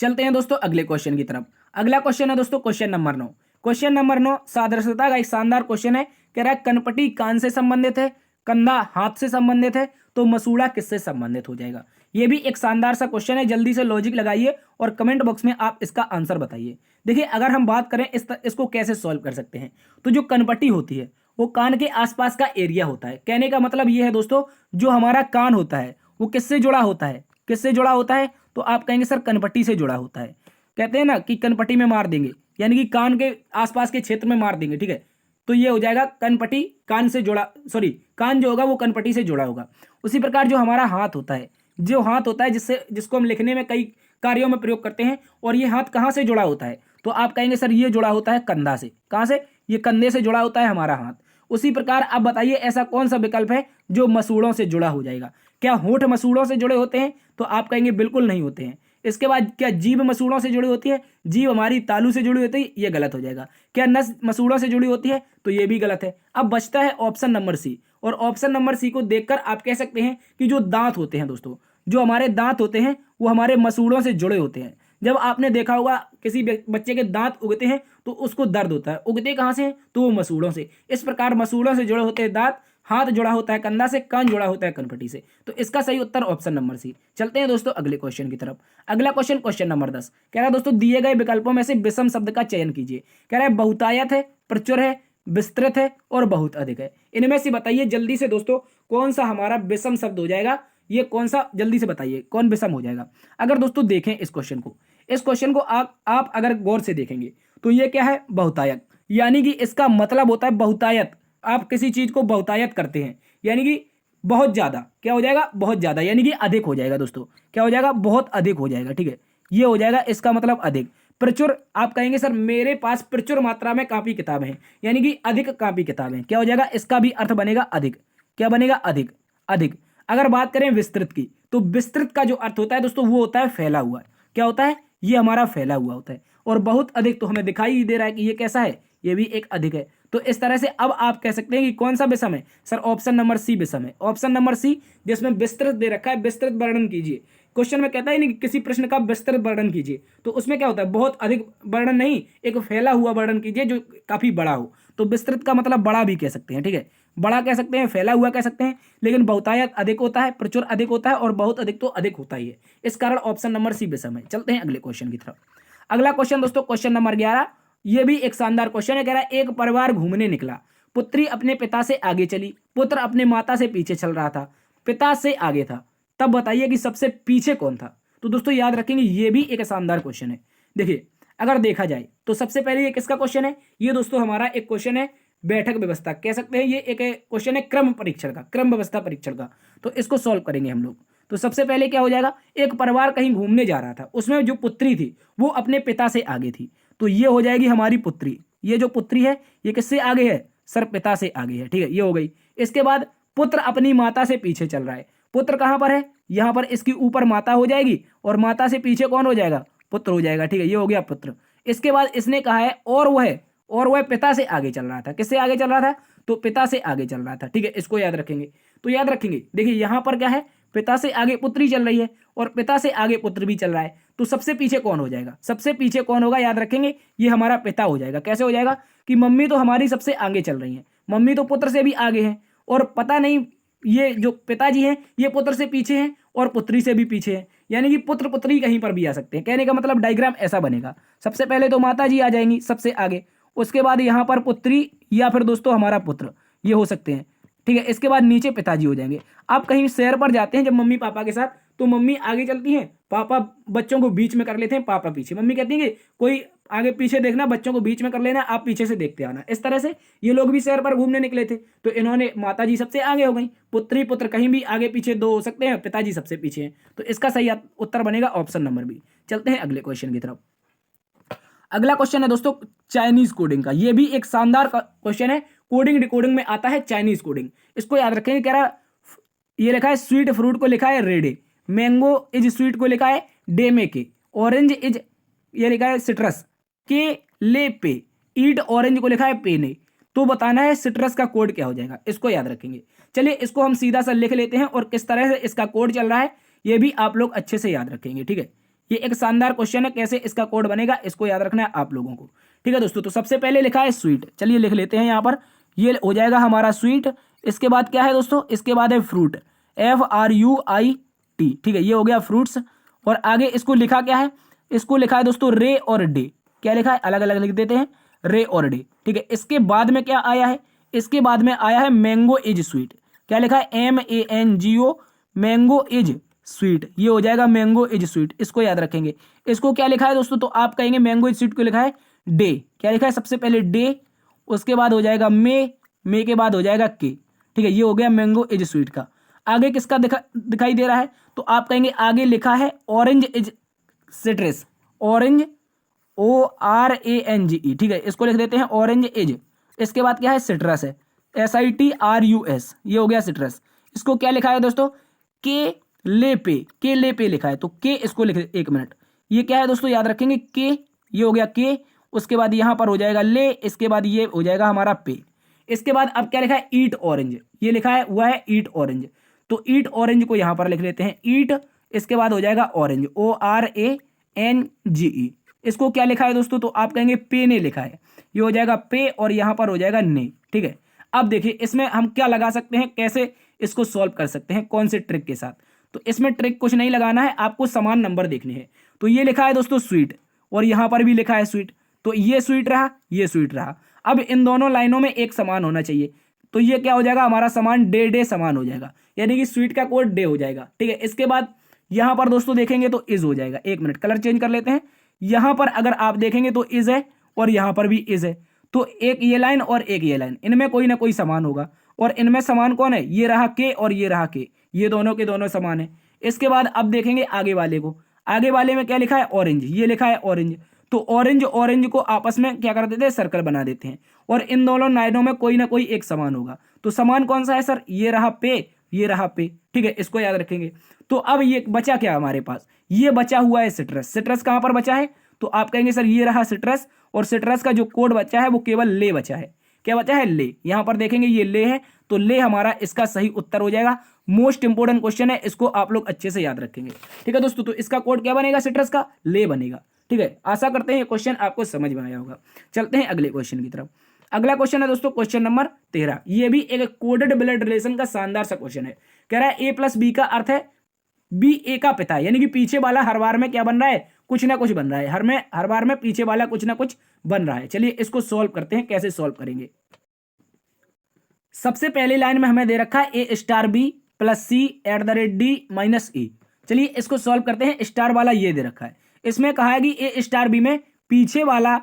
चलते हैं दोस्तों अगले क्वेश्चन की तरफ। अगला क्वेश्चन है दोस्तों क्वेश्चन नंबर 9। क्वेश्चन नंबर 9 सादृश्यता का एक शानदार क्वेश्चन है। कह रहा है कनपटी कान से संबंधित है, कंधा हाथ से संबंधित है, तो मसूड़ा किससे संबंधित हो जाएगा। ये भी एक शानदार सा क्वेश्चन है। जल्दी से लॉजिक लगाइए और कमेंट बॉक्स में आप इसका आंसर बताइए। देखिए, अगर हम बात करें इसको कैसे सॉल्व कर सकते हैं, तो जो कनपटी होती है वो कान के आसपास का एरिया होता है। कहने का मतलब ये है दोस्तों, जो हमारा कान होता है वो किससे जुड़ा होता है, किससे जुड़ा होता है, तो आप कहेंगे सर कनपटी से जुड़ा होता है। कहते हैं ना कि कनपटी में मार देंगे, यानी कि कान के आसपास के क्षेत्र में मार देंगे। ठीक है, तो ये हो जाएगा कनपटी कान से जुड़ा, सॉरी, कान जो होगा वो कनपटी से जुड़ा होगा। उसी प्रकार जो हमारा हाथ होता है, जो हाथ होता है जिसको हम लिखने में कई कार्यों में प्रयोग करते हैं, और ये हाथ कहाँ से जुड़ा होता है, तो आप कहेंगे सर ये जुड़ा होता है कंधा से। कहाँ से, ये कंधे से जुड़ा होता है हमारा हाथ। उसी प्रकार अब बताइए ऐसा कौन सा विकल्प है जो मसूड़ों से जुड़ा हो जाएगा। क्या होंठ मसूड़ों से जुड़े होते हैं, तो आप कहेंगे बिल्कुल नहीं होते हैं। इसके बाद क्या जीभ मसूड़ों से जुड़ी होती है, जीभ हमारी तालू से जुड़ी होती है, ये गलत हो जाएगा। क्या नस मसूड़ों से जुड़ी होती है, तो ये भी गलत है। अब बचता है ऑप्शन नंबर सी, और ऑप्शन नंबर सी को देखकर आप कह सकते हैं कि जो दांत होते हैं दोस्तों, जो हमारे दांत होते हैं वो हमारे मसूड़ों से जुड़े होते हैं। जब आपने देखा होगा किसी बच्चे के दांत उगते हैं तो उसको दर्द होता है, उगते कहाँ से हैं, तो वो मसूड़ों से। इस प्रकार मसूड़ों से जुड़े होते हैं दांत, हाथ जुड़ा होता है कंधा से, कान जुड़ा होता है कनपटी से। तो इसका सही उत्तर ऑप्शन नंबर सी। चलते हैं दोस्तों अगले क्वेश्चन की तरफ। अगला क्वेश्चन, क्वेश्चन नंबर 10, कह रहा है दोस्तों दिए गए विकल्पों में से विषम शब्द का चयन कीजिए। कह रहा है बहुतायत है, प्रचुर है, विस्तृत है, और बहुत अधिक है। इनमें से बताइए जल्दी से दोस्तों कौन सा हमारा विषम शब्द हो जाएगा, ये कौन सा, जल्दी से बताइए कौन विषम हो जाएगा। अगर दोस्तों देखें इस क्वेश्चन को आप अगर गौर से देखेंगे तो ये क्या है, बहुतायत, यानी कि इसका मतलब होता है बहुतायत। आप किसी चीज को बहुतायत करते हैं, यानी कि बहुत ज्यादा। क्या हो जाएगा, बहुत ज्यादा, यानी कि अधिक हो जाएगा दोस्तों। क्या हो जाएगा, बहुत अधिक हो जाएगा। ठीक है, ये हो जाएगा इसका मतलब अधिक। प्रचुर, आप कहेंगे सर मेरे पास प्रचुर मात्रा में कापी किताबें हैं, यानी कि अधिक कापी किताबें। क्या हो जाएगा, इसका भी अर्थ बनेगा अधिक। क्या बनेगा, अधिक, अधिक। अगर बात करें विस्तृत की, तो विस्तृत का जो अर्थ होता है दोस्तों वो होता है फैला हुआ। क्या होता है, ये हमारा फैला हुआ होता है। और बहुत अधिक तो हमें दिखाई ही दे रहा है कि ये कैसा है, ये भी एक अधिक है। तो इस तरह से अब आप कह सकते हैं कि कौन सा विषम है, सर ऑप्शन नंबर सी विषम है। ऑप्शन नंबर सी, जिसमें विस्तृत दे रखा है, विस्तृत वर्णन कीजिए। क्वेश्चन में कहता है नहीं कि किसी प्रश्न का विस्तृत वर्णन कीजिए, तो उसमें क्या होता है, बहुत अधिक वर्णन नहीं, एक फैला हुआ वर्णन कीजिए जो काफी बड़ा हो। तो विस्तृत का मतलब बड़ा भी कह सकते हैं। ठीक है, बड़ा कह सकते हैं, फैला हुआ कह सकते हैं, लेकिन बहुतायत अधिक होता है, प्रचुर अधिक होता है, और बहुत अधिक तो अधिक होता ही है। इस कारण ऑप्शन नंबर सी विषम है। चलते हैं अगले क्वेश्चन की तरफ। अगला क्वेश्चन दोस्तों क्वेश्चन नंबर 11, ये भी एक शानदार क्वेश्चन है। कह रहा है एक परिवार घूमने निकला, पुत्री अपने पिता से आगे चली, पुत्र अपने माता से पीछे चल रहा था, पिता से आगे था, तब बताइए कि सबसे पीछे कौन था। तो दोस्तों याद रखेंगे ये भी एक शानदार क्वेश्चन है। देखिए, अगर देखा जाए तो सबसे पहले ये किसका क्वेश्चन है, ये दोस्तों हमारा एक क्वेश्चन है बैठक व्यवस्था, कह सकते हैं ये एक क्वेश्चन है क्रम परीक्षण का, क्रम व्यवस्था परीक्षण का। तो इसको सॉल्व करेंगे हम लोग। तो सबसे पहले क्या हो जाएगा, एक परिवार कहीं घूमने जा रहा था, उसमें जो पुत्री थी वो अपने पिता से आगे थी, तो ये हो जाएगी हमारी पुत्री। ये जो पुत्री है ये किससे आगे है, सर पिता से आगे है। ठीक है, ये हो गई। इसके बाद पुत्र अपनी माता से पीछे चल रहा है, पुत्र कहाँ पर है, यहाँ पर इसकी ऊपर माता हो जाएगी और माता से पीछे कौन हो जाएगा, पुत्र हो जाएगा। ठीक है, ये हो गया पुत्र। इसके बाद इसने कहा है और वह पिता से आगे चल रहा था। किससे आगे चल रहा था, तो पिता से आगे चल रहा था। ठीक है, इसको याद रखेंगे। तो याद रखेंगे, देखिए यहाँ पर क्या है, पिता से आगे पुत्री चल रही है और पिता से आगे पुत्र भी चल रहा है, तो सबसे पीछे कौन हो जाएगा, सबसे पीछे कौन होगा, याद रखेंगे, ये हमारा पिता हो जाएगा। कैसे हो जाएगा कि मम्मी तो हमारी सबसे आगे चल रही है, मम्मी तो पुत्र से भी आगे है, और पता नहीं ये जो पिताजी हैं ये पुत्र से पीछे हैं और पुत्री से भी पीछे हैं, यानी कि पुत्र पुत्री कहीं पर भी आ सकते हैं। कहने का मतलब डायग्राम ऐसा बनेगा, सबसे पहले तो माता जी आ जाएंगी सबसे आगे, उसके बाद यहाँ पर पुत्री या फिर दोस्तों हमारा पुत्र, ये हो सकते हैं। ठीक है, इसके बाद नीचे पिताजी हो जाएंगे। आप कहीं सैर पर जाते हैं जब मम्मी पापा के साथ, तो मम्मी आगे चलती हैं, पापा बच्चों को बीच में कर लेते हैं, पापा पीछे। मम्मी कहती है कि कोई आगे पीछे देखना, बच्चों को बीच में कर लेना, आप पीछे से देखते आना। इस तरह से ये लोग भी सैर पर घूमने निकले थे, तो इन्होंने माता जी सबसे आगे हो गई, पुत्री पुत्र कहीं भी आगे पीछे दो हो सकते हैं, पिताजी सबसे पीछे हैं, तो इसका सही उत्तर बनेगा ऑप्शन नंबर बी। चलते हैं अगले क्वेश्चन की तरफ। अगला क्वेश्चन है दोस्तों चाइनीज कोडिंग का। ये भी एक शानदार क्वेश्चन है, कोडिंग डिकोडिंग में आता है चाइनीज कोडिंग। इसको याद रखेंगे, कह रहा ये लिखा है स्वीट फ्रूट को लिखा है रेडे, मैंगो इज स्वीट को लिखा है डेमे के, ऑरेंज इज ये लिखा है सिट्रस के ले पे, ईट ऑरेंज को लिखा है पेने। तो बताना है सिट्रस का कोड क्या हो जाएगा, इसको याद रखेंगे। चलिए इसको हम सीधा सा लिख लेते हैं और किस तरह से इसका कोड चल रहा है ये भी आप लोग अच्छे से याद रखेंगे। ठीक है, ये एक शानदार क्वेश्चन है, कैसे इसका कोड बनेगा इसको याद रखना है आप लोगों को। ठीक है दोस्तों, तो सबसे पहले लिखा है स्वीट, चलिए लिख लेते हैं यहाँ पर, ये हो जाएगा हमारा स्वीट। इसके बाद क्या है दोस्तों, इसके बाद है फ्रूट, FRUIT। ठीक है, ये हो गया फ्रूट्स। और आगे इसको लिखा क्या है, इसको लिखा है दोस्तों रे और डे। क्या लिखा है, अलग अलग लिख देते हैं, रे और डे। ठीक है, इसके बाद में क्या आया है, इसके बाद में आया है मैंगो इज स्वीट। क्या लिखा है, MANGO, मैंगो इज स्वीट, ये हो जाएगा मैंगो इज स्वीट। इसको याद रखेंगे। इसको क्या लिखा है दोस्तों, तो आप कहेंगे मैंगो इज स्वीट को लिखा है डे। क्या लिखा है, सबसे पहले डे, उसके बाद हो जाएगा मे के बाद हो जाएगा के। ठीक है, ये हो गया मैंगो इज स्वीट का। आगे किसका दिखाई दे रहा है, तो आप कहेंगे आगे लिखा है orange is citrus, orange ORANGE। ठीक है, इसको लिख देते हैं ऑरेंज इज। इसके बाद क्या है, सिट्रस है, SITRUS, ये हो गया सिट्रस। इसको क्या लिखा है दोस्तों, के ले पे लिखा है, तो के इसको लिख, एक मिनट, ये क्या है दोस्तों, याद रखेंगे के, ये हो गया के, उसके बाद यहां पर हो जाएगा ले, इसके बाद ये हो जाएगा हमारा पे। इसके बाद अब क्या लिखा है, ईट ऑरेंज, ये लिखा है हुआ है ईट ऑरेंज, तो ईट ऑरेंज को यहां पर लिख लेते हैं ईट। इसके बाद हो जाएगा ऑरेंज, ORANGE। इसको क्या लिखा है दोस्तों, तो आप कहेंगे पे ने लिखा है, ये हो जाएगा पे और यहां पर हो जाएगा ने। ठीक है, अब देखिए इसमें हम क्या लगा सकते हैं, कैसे इसको सॉल्व कर सकते हैं, कौन से ट्रिक के साथ। तो इसमें ट्रिक कुछ नहीं लगाना है, आपको समान नंबर देखने हैं। तो ये लिखा है दोस्तों स्वीट और यहां पर भी लिखा है स्वीट, तो ये स्वीट रहा, ये स्वीट रहा। अब इन दोनों लाइनों में एक समान होना चाहिए, तो ये क्या हो जाएगा हमारा समान, डे समान हो जाएगा, यानी कि स्वीट का कोड डे हो जाएगा। ठीक है, इसके बाद यहां पर दोस्तों देखेंगे तो इज हो जाएगा। एक मिनट, कलर चेंज कर लेते हैं। यहां पर अगर आप देखेंगे तो इज है और यहां पर भी इज है, तो एक ये लाइन और एक ये लाइन, इनमें कोई ना कोई समान होगा। और इनमें समान कौन है, ये रहा के और ये रहा के, ये दोनों के दोनों समान है। इसके बाद अब देखेंगे आगे वाले को, आगे वाले में क्या लिखा है, ऑरेंज, ये लिखा है ऑरेंज, तो ऑरेंज को आपस में क्या कर देते हैं, सर्कल बना देते हैं। और इन दोनों लाइनों में कोई ना कोई एक समान होगा, तो समान कौन सा है सर, ये रहा पे, ये रहा पे। ठीक है, इसको याद रखेंगे। तो अब ये बचा क्या हमारे पास, ये बचा हुआ है सिट्रस। सिट्रस कहां पर बचा है, तो आप कहेंगे सर ये रहा सिट्रस, और सिट्रस का जो कोड बचा है वो केवल ले बचा है। क्या बचा है, ले। यहां पर देखेंगे ये ले है, तो ले हमारा इसका सही उत्तर हो जाएगा। मोस्ट इंपोर्टेंट क्वेश्चन है, इसको आप लोग अच्छे से याद रखेंगे। ठीक है दोस्तों, तो इसका कोड क्या बनेगा, सिट्रस का ले बनेगा। ठीक है, आशा करते हैं ये क्वेश्चन आपको समझ में आया होगा। चलते हैं अगले क्वेश्चन की तरफ। अगला क्वेश्चन है दोस्तों क्वेश्चन नंबर 13। ये भी एक कोडेड ब्लड रिलेशन का शानदार सा क्वेश्चन है। कह रहा है A+B का अर्थ है बी ए का पिता है, यानी कि पीछे वाला हर बार में क्या बन रहा है, कुछ ना कुछ बन रहा है, हर बार में पीछे वाला कुछ ना कुछ बन रहा है। चलिए इसको सॉल्व करते हैं, कैसे सॉल्व करेंगे। सबसे पहली लाइन में हमें दे रखा है A*B + C @ D - E। चलिए इसको सॉल्व करते हैं। स्टार वाला ये दे रखा है, इसमें कहा है कि A*B में पीछे वाला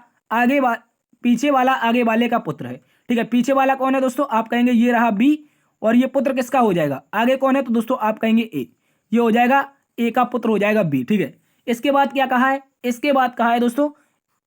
आगे वाले का पुत्र है। ठीक है, पीछे वाला कौन है दोस्तों, आप कहेंगे ये रहा B, और ये पुत्र किसका हो जाएगा, आगे कौन है, तो दोस्तों आप कहेंगे A, ये हो जाएगा A का पुत्र हो जाएगा B। ठीक है, इसके बाद क्या कहा है, इसके बाद कहा है दोस्तों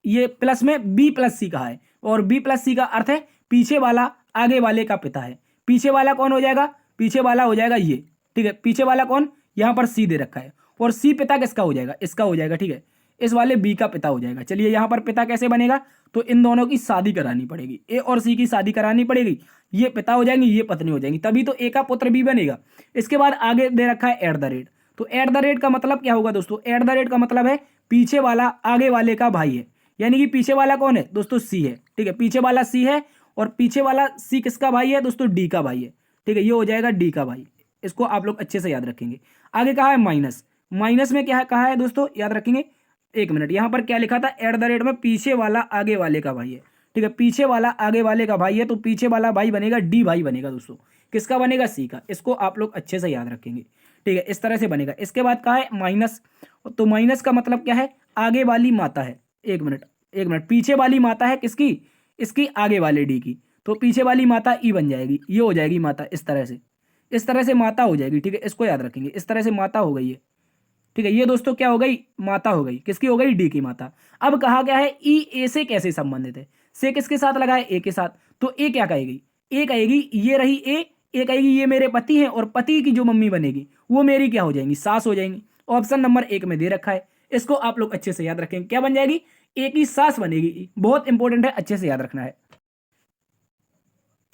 ये प्लस में B+C कहा है, और B+C का अर्थ है पीछे वाला आगे वाले का पिता है। पीछे वाला कौन हो जाएगा, पीछे वाला हो जाएगा ये, ठीक है। पीछे वाला कौन, यहाँ पर सी दे रखा है, और सी पिता किसका हो जाएगा, इसका हो जाएगा, ठीक है। इस वाले बी का पिता हो जाएगा। चलिए यहाँ पर पिता कैसे बनेगा, तो इन दोनों की शादी करानी पड़ेगी, ए और सी की शादी करानी पड़ेगी। ये पिता हो जाएंगे, ये पत्नी हो जाएंगी, तभी तो ए का पुत्र बी बनेगा। इसके बाद आगे दे रखा है एट द रेट। तो एट द रेट का मतलब क्या होगा दोस्तों, एट द रेट का मतलब है पीछे वाला आगे वाले का भाई है, यानी कि पीछे वाला कौन है दोस्तों, सी है, ठीक है। पीछे वाला सी है, और पीछे वाला सी किसका भाई है दोस्तों, डी का भाई है, ठीक है। ये हो जाएगा डी का भाई, इसको आप लोग अच्छे से याद रखेंगे। आगे कहा है माइनस, माइनस में क्या है कहा है दोस्तों, याद रखेंगे। एक मिनट, यहाँ पर क्या लिखा था, एट द रेट में पीछे वाला आगे वाले का भाई है, ठीक है। पीछे वाला आगे वाले का भाई है, तो पीछे वाला भाई बनेगा डी भाई बनेगा दोस्तों, किसका बनेगा, सी का। इसको आप लोग अच्छे से याद रखेंगे, ठीक है। इस तरह से बनेगा। इसके बाद कहा है माइनस, तो माइनस का मतलब क्या है, आगे वाली माता है, एक मिनट, पीछे वाली माता है किसकी, इसकी आगे वाले डी की, तो पीछे वाली माता ई बन जाएगी, ये हो जाएगी माता, इस तरह से माता हो जाएगी, ठीक है। इसको याद रखेंगे, इस तरह से माता हो गई है, ठीक है। ये दोस्तों क्या हो गई, माता हो गई, किसकी हो गई, डी की माता। अब कहा गया है ई ए से कैसे संबंधित है, से किसके साथ लगा है, ए के साथ, तो ए क्या कहेगी, ए कहेगी ये रही ए कहेगी ये मेरे पति हैं, और पति की जो मम्मी बनेगी वो मेरी क्या हो जाएंगी, सास हो जाएंगी। ऑप्शन नंबर 1 में दे रखा है, इसको आप लोग अच्छे से याद रखेंगे, क्या बन जाएगी, ए की सास बनेगी। बहुत इंपॉर्टेंट है, अच्छे से याद रखना है।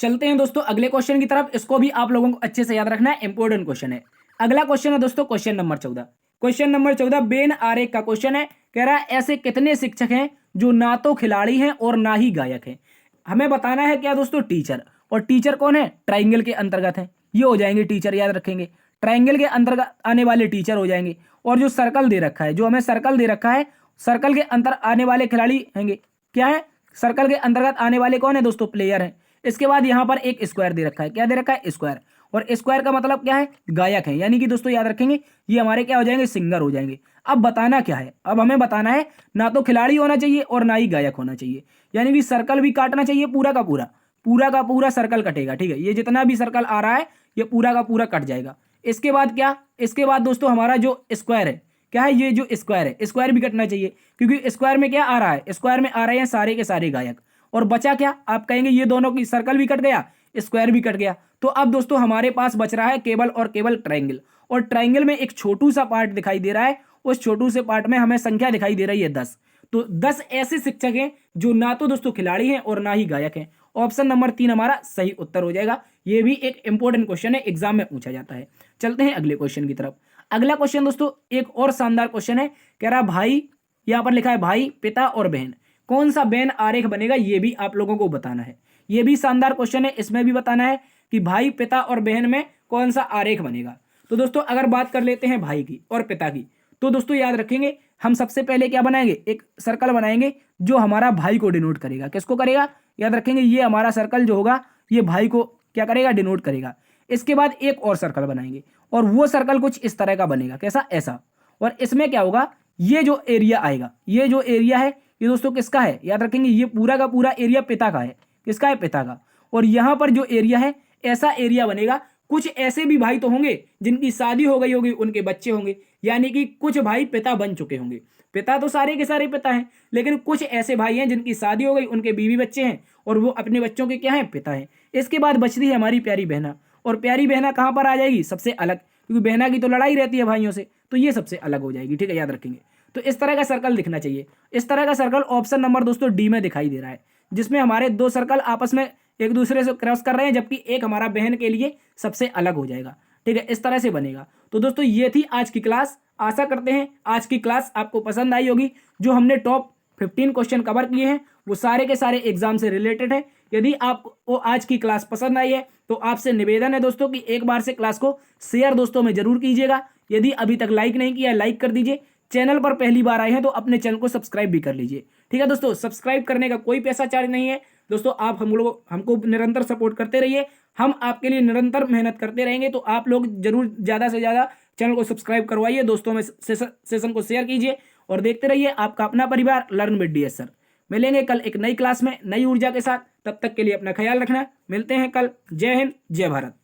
चलते हैं दोस्तों अगले क्वेश्चन की तरफ, इसको भी आप लोगों को अच्छे से याद रखना है, इंपॉर्टेंट क्वेश्चन है। अगला क्वेश्चन है दोस्तों question number 14। Question number 14 Ben आरेख का क्वेश्चन है, कह रहा है ऐसे कितने शिक्षक हैं जो ना तो खिलाड़ी हैं और ना ही गायक हैं। हमें बताना है क्या दोस्तों, टीचर, और टीचर कौन है, ट्राइंगल के अंतर्गत है, ये हो जाएंगे टीचर, याद रखेंगे। ट्राइंगल के अंतर्गत आने वाले टीचर हो जाएंगे। और जो सर्कल दे रखा है, जो हमें सर्कल दे रखा है, सर्कल के अंतर आने वाले खिलाड़ी होंगे, क्या है, सर्कल के अंतर्गत आने वाले कौन है दोस्तों, प्लेयर हैं। इसके बाद यहाँ पर एक स्क्वायर दे रखा है, क्या दे रखा है, स्क्वायर, और स्क्वायर का मतलब क्या है, गायक है, यानी कि दोस्तों याद रखेंगे ये हमारे क्या हो जाएंगे, सिंगर हो जाएंगे। अब बताना क्या है, अब हमें बताना है ना तो खिलाड़ी होना चाहिए और ना ही गायक होना चाहिए, यानी कि सर्कल भी काटना चाहिए, पूरा का पूरा सर्कल कटेगा, ठीक है। ये जितना भी सर्कल आ रहा है ये पूरा का पूरा कट जाएगा। इसके बाद क्या, इसके बाद दोस्तों हमारा जो स्क्वायर है, क्या है, ये जो स्क्वायर है, स्क्वायर भी कटना चाहिए, क्योंकि स्क्वायर में क्या आ रहा है, स्क्वायर में आ रहे हैं सारे के सारे गायक। और बचा क्या, आप कहेंगे ये दोनों की सर्कल भी कट गया, स्क्वायर भी कट गया, तो अब दोस्तों हमारे पास बच रहा है केवल और केवल ट्रायंगल। और ट्रायंगल में एक छोटू सा पार्ट दिखाई दे रहा है, उस छोटू से पार्ट में हमें संख्या दिखाई दे रही है 10। तो 10 ऐसे शिक्षक हैं जो ना तो दोस्तों खिलाड़ी हैं और ना ही गायक हैं। ऑप्शन नंबर 3 हमारा सही उत्तर हो जाएगा। ये भी एक इंपॉर्टेंट क्वेश्चन है, एग्जाम में पूछा जाता है। चलते हैं अगले क्वेश्चन की तरफ। अगला क्वेश्चन दोस्तों एक और शानदार क्वेश्चन है, कह रहा भाई, यहां पर लिखा है भाई, पिता और बहन, कौन सा बेन आरेख बनेगा, ये भी आप लोगों को बताना है। ये भी शानदार क्वेश्चन है, इसमें भी बताना है कि भाई, पिता और बहन में कौन सा आरेख बनेगा। तो दोस्तों अगर बात कर लेते हैं भाई की और पिता की, तो दोस्तों याद रखेंगे हम सबसे पहले क्या बनाएंगे, एक सर्कल बनाएंगे जो हमारा भाई को डिनोट करेगा। किसको करेगा, याद रखेंगे ये हमारा सर्कल जो होगा ये भाई को क्या करेगा, डिनोट करेगा। इसके बाद एक और सर्कल बनाएंगे, और वो सर्कल कुछ इस तरह का बनेगा, कैसा, ऐसा। और इसमें क्या होगा, ये जो एरिया आएगा, ये जो एरिया है ये दोस्तों किसका है, याद रखेंगे ये पूरा का पूरा एरिया पिता का है, किसका है, पिता का। और यहाँ पर जो एरिया है ऐसा एरिया बनेगा। कुछ ऐसे भी भाई तो होंगे जिनकी शादी हो गई होगी, उनके बच्चे होंगे, यानी कि कुछ भाई पिता बन चुके होंगे। पिता तो सारे के सारे पिता हैं, लेकिन कुछ ऐसे भाई हैं जिनकी शादी हो गई, उनके बीवी बच्चे हैं, और वो अपने बच्चों के क्या हैं, पिता हैं। इसके बाद बचती है हमारी प्यारी बहना, और प्यारी बहना कहाँ पर आ जाएगी, सबसे अलग, क्योंकि बहना की तो लड़ाई रहती है भाइयों से, तो ये सबसे अलग हो जाएगी, ठीक है, याद रखेंगे। तो इस तरह का सर्कल दिखना चाहिए। इस तरह का सर्कल ऑप्शन नंबर दोस्तों डी में दिखाई दे रहा है, जिसमें हमारे दो सर्कल आपस में एक दूसरे से क्रॉस कर रहे हैं, जबकि एक हमारा बहन के लिए सबसे अलग हो जाएगा, ठीक है, इस तरह से बनेगा। तो दोस्तों ये थी आज की क्लास। आशा करते हैं आज की क्लास आपको पसंद आई होगी। जो हमने टॉप 15 क्वेश्चन कवर किए हैं वो सारे के सारे एग्जाम से रिलेटेड है। यदि आपको आज की क्लास पसंद आई है तो आपसे निवेदन है दोस्तों कि एक बार से क्लास को शेयर दोस्तों में जरूर कीजिएगा। यदि अभी तक लाइक नहीं किया, लाइक कर दीजिए। चैनल पर पहली बार आए हैं तो अपने चैनल को सब्सक्राइब भी कर लीजिए, ठीक है दोस्तों। सब्सक्राइब करने का कोई पैसा चार्ज नहीं है दोस्तों। आप हमको निरंतर सपोर्ट करते रहिए, हम आपके लिए निरंतर मेहनत करते रहेंगे। तो आप लोग जरूर ज़्यादा से ज़्यादा चैनल को सब्सक्राइब करवाइए, दोस्तों में सेशन को शेयर कीजिए और देखते रहिए आपका अपना परिवार लर्न विद डीएस सर। मिलेंगे कल एक नई क्लास में नई ऊर्जा के साथ। तब तक के लिए अपना ख्याल रखना। मिलते हैं कल। जय हिंद, जय भारत।